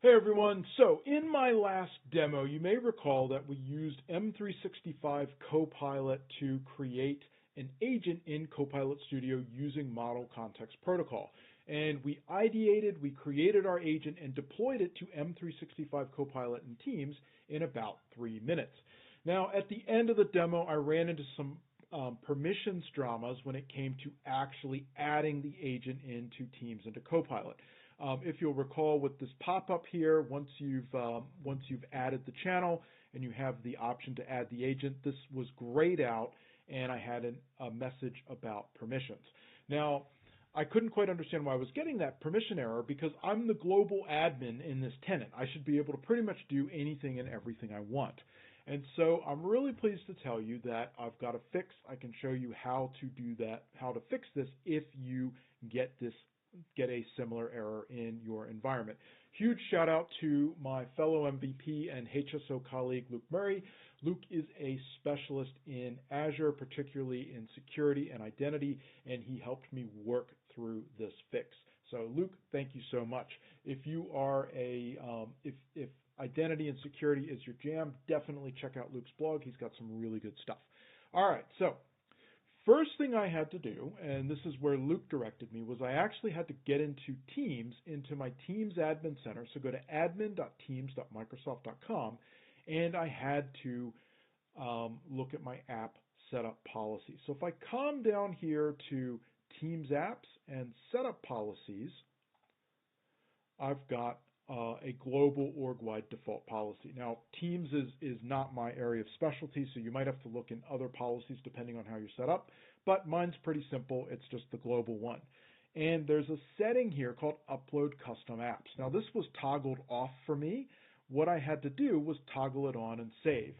Hey everyone, so in my last demo you may recall that we used M365 Copilot to create an agent in Copilot Studio using Model Context Protocol. And we ideated, we created our agent and deployed it to M365 Copilot and Teams in about 3 minutes. Now at the end of the demo I ran into some permissions dramas when it came to actually adding the agent into Teams into Copilot. If you'll recall with this pop-up here, once you've added the channel and you have the option to add the agent, this was grayed out and I had a message about permissions. Now, I couldn't quite understand why I was getting that permission error because I'm the global admin in this tenant. I should be able to pretty much do anything and everything I want. And so I'm really pleased to tell you that I've got a fix. I can show you how to do that, how to fix this if you get a similar error in your environment. Huge shout out to my fellow MVP and HSO colleague Luke Murray. Luke is a specialist in Azure, particularly in security and identity, and he helped me work through this fix. So Luke, thank you so much. If you are if identity and security is your jam, definitely check out Luke's blog. He's got some really good stuff. All right, so first thing I had to do, and this is where Luke directed me, was I actually had to get into Teams, into my Teams Admin Center. So go to admin.teams.microsoft.com, and I had to look at my app setup policies. So if I come down here to Teams Apps and Setup Policies, I've got a global org-wide default policy. Now, Teams is not my area of specialty, so you might have to look in other policies depending on how you're set up, but mine's pretty simple. It's just the global one. And there's a setting here called Upload Custom Apps. Now, this was toggled off for me. What I had to do was toggle it on and save.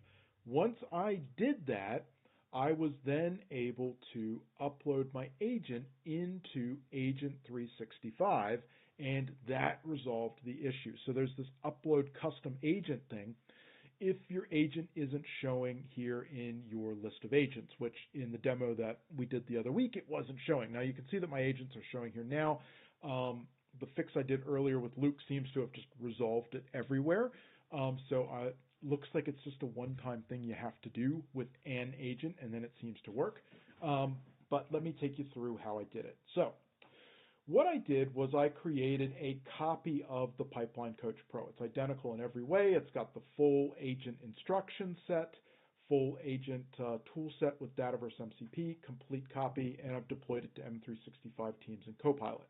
Once I did that, I was then able to upload my agent into Agent 365, and that resolved the issue. So there's this upload custom agent thing if your agent isn't showing here in your list of agents, which in the demo that we did the other week, it wasn't showing. Now you can see that my agents are showing here now. The fix I did earlier with Luke seems to have just resolved it everywhere. Looks like it's just a one-time thing you have to do with an agent, and then it seems to work. But let me take you through how I did it. So what I did was I created a copy of the Pipeline Coach Pro. It's identical in every way. It's got the full agent instruction set, full agent tool set with Dataverse MCP, complete copy, and I've deployed it to M365 Teams and Copilot.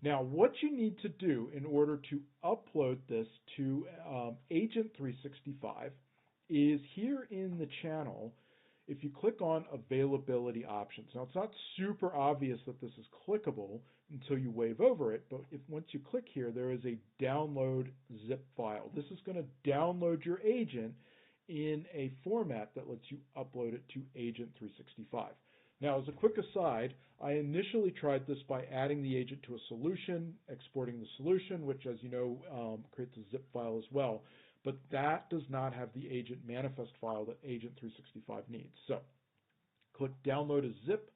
Now, what you need to do in order to upload this to Agent 365 is here in the channel, if you click on Availability Options. Now, it's not super obvious that this is clickable until you wave over it, but once you click here, there is a download zip file. This is going to download your agent in a format that lets you upload it to Agent 365. Now, as a quick aside, I initially tried this by adding the agent to a solution, exporting the solution, which, as you know, creates a zip file as well. But that does not have the agent manifest file that Agent 365 needs. So click Download as Zip.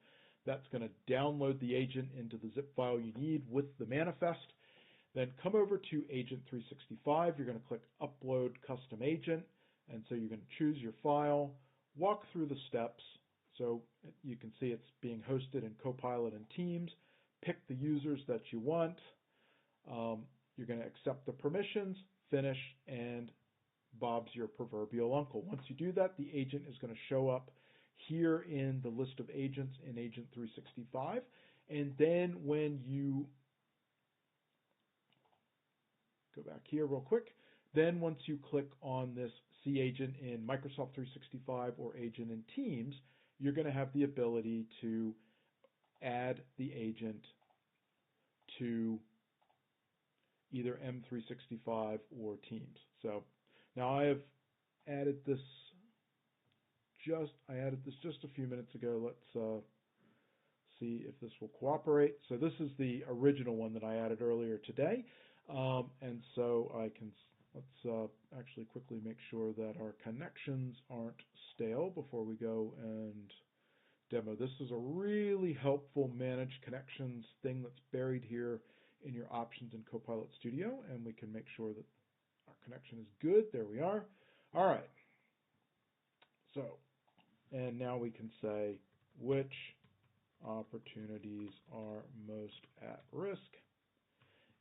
That's going to download the agent into the zip file you need with the manifest. Then come over to Agent 365. You're going to click Upload Custom Agent. And so you're going to choose your file, walk through the steps. So you can see it's being hosted in Copilot and Teams. Pick the users that you want. You're going to accept the permissions, finish, and Bob's your proverbial uncle. Once you do that, the agent is going to show up here in the list of agents in Agent 365. And then when you go back here real quick, then once you click on this See Agent in Microsoft 365 or Agent in Teams, you're going to have the ability to add the agent to either M365 or Teams. So now I have added this just a few minutes ago. Let's see if this will cooperate. So this is the original one that I added earlier today. And so let's actually quickly make sure that our connections aren't stale before we go and demo. This is a really helpful managed connections thing that's buried here in your options in Copilot Studio, and we can make sure that our connection is good. There we are. All right. So, and now we can say which opportunities are most at risk,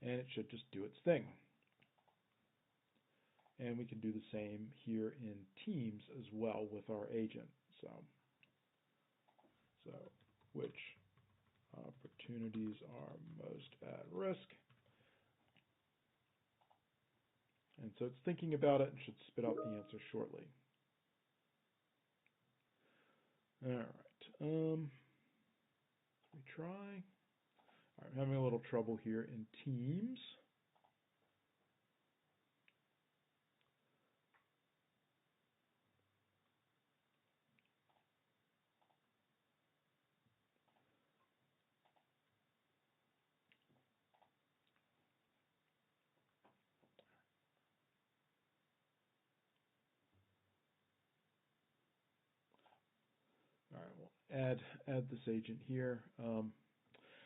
and it should just do its thing. And we can do the same here in Teams as well with our agent. So which opportunities are most at risk? And so it's thinking about it and should spit out the answer shortly. All right. Let me try. All right, I'm having a little trouble here in Teams. All right, we'll add this agent here.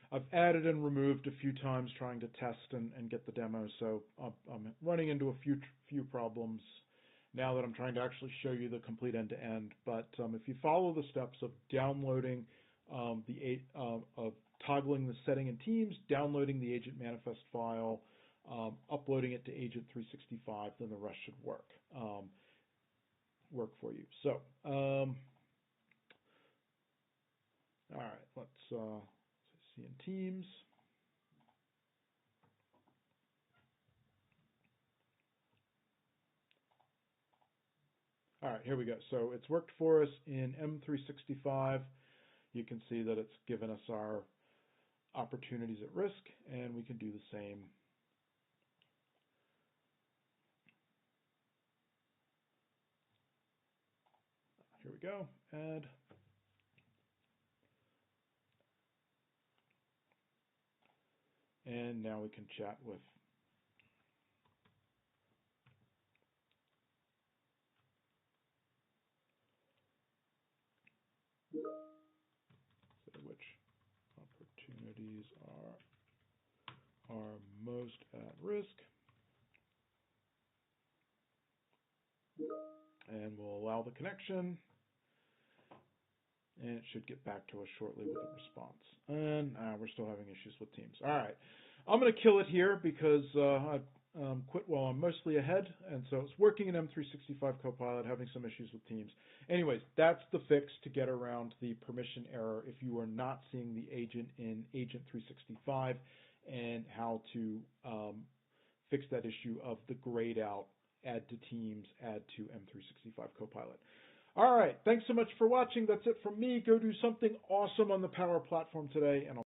I've added and removed a few times trying to test and get the demo, so I'm running into a few problems now that I'm trying to actually show you the complete end-to-end. But if you follow the steps of downloading of toggling the setting in Teams, downloading the agent manifest file, uploading it to Agent 365, then the rest should work for you. So, all right, let's see in Teams. All right, here we go. So it's worked for us in M365. You can see that it's given us our opportunities at risk, and we can do the same. Here we go, add. And now we can chat with which opportunities are most at risk. And we'll allow the connection. And it should get back to us shortly with a response. And we're still having issues with Teams. All right. I'm going to kill it here because I quit while I'm mostly ahead. And so it's working in M365 Copilot, having some issues with Teams. Anyways, that's the fix to get around the permission error if you are not seeing the agent in Agent 365 and how to fix that issue of the grayed out, add to Teams, add to M365 Copilot. All right, thanks so much for watching. That's it from me. Go do something awesome on the Power Platform today, and I'll